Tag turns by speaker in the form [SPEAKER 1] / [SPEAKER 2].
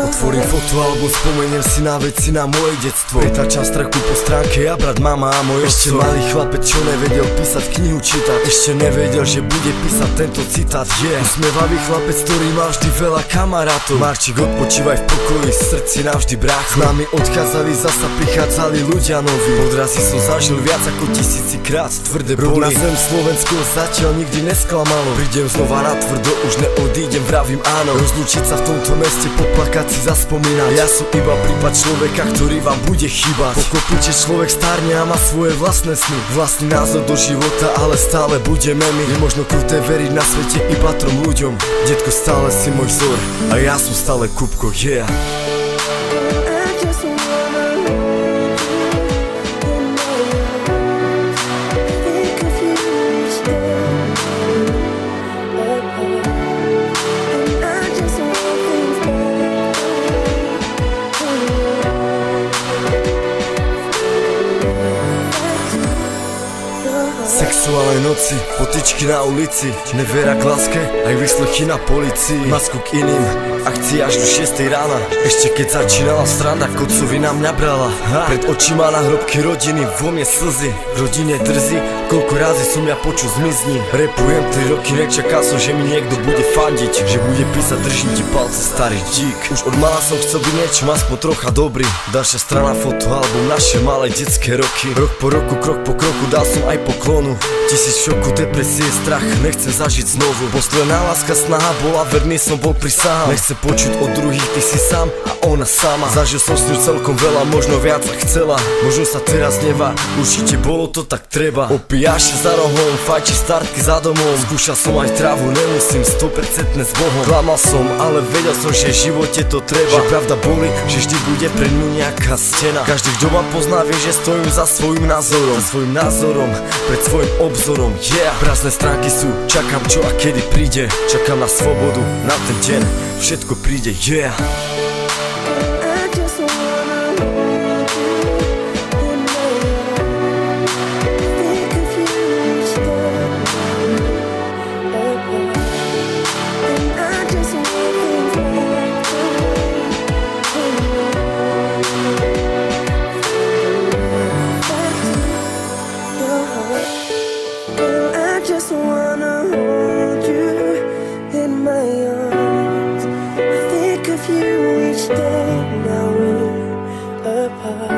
[SPEAKER 1] Otvorím fotoalbum, spomeniem si na veci na moje detstvo. Pretačam strachu po stránke, ja brat, mama a môj ešte malý chlapec, čo nevedel písať, knihu čítať. Ešte nevedel, že bude písať tento citát. Usmievavý chlapec, ktorý mal vždy veľa kamarátov. Marčík, odpočívaj v pokoji, srdci navždy brácho. S nami odchádzali, zasa prichádzali ľudia noví. Podrazy som zažil viac ako tisícikrát. Tvrdé boli na zem Slovensko zatiaľ nikdy nesklamalo. Prídem znova na tvrdo, už neodídem, vravím áno. Rozlúčiť sa v tomto meste, poplakať si, zaspomínať. Ja som iba prípad človeka, ktorý vám bude chýbať. Pochopíte, človek starne a má svoje vlastné sny, vlastný názor do života, ale stále budeme my. Je možno kruté veriť na svete iba trom ľuďom. Detko, stále si môj vzor a ja som stále Kupko, yeah. Sexuálne noci, potičky na ulici, neviera k láske, aj výslechy na policii. Masku k iným, akcie až do 6 rána. Ešte keď začínala sranda, kocovi na mňa brala. Pred očima na hrobky rodiny, vo mne slzy. Rodine drzí, koľko razy som ja počul zmizni. Repujem 3 roky, nečakal som, že mi niekto bude fandiť, že bude písať, držím ti palce, starý dík. Už od mala som chcel byť niečím aspoň trocha dobrý. Ďalšia strana fotoalbum, naše malé detské roky. Rok po roku, krok po kroku, dal som aj poklonu. Tisíc šoku, depresie, strach, nechcem zažiť znovu. Posledná láska, snaha bola, verný som bol, prisahám. Nechcem počuť od druhých, ty si sám a ona sama. Zažil som s ňou celkom veľa, možno viac ak chcela. Možno sa teraz nevá, určite bolo to tak treba. Opíjaš za rohom, fajči startky za domom. Skúšal som aj trávu, nemusím 100% s Bohom. Klamal som, ale vedel som, že v živote to treba. Že pravda boli, že vždy bude pre ňu nejaká stena. Každý, kto ma pozná, vie, že stojím za svojím názorom. Za svojím názorom, pred svojím obzorom, yeah. Prázdne stránky sú, čakám čo a kedy príde. Čakám na svobodu, na ten deň, všetko príde, yeah.
[SPEAKER 2] Just wanna hold you in my arms. I think of you each day, now we're apart.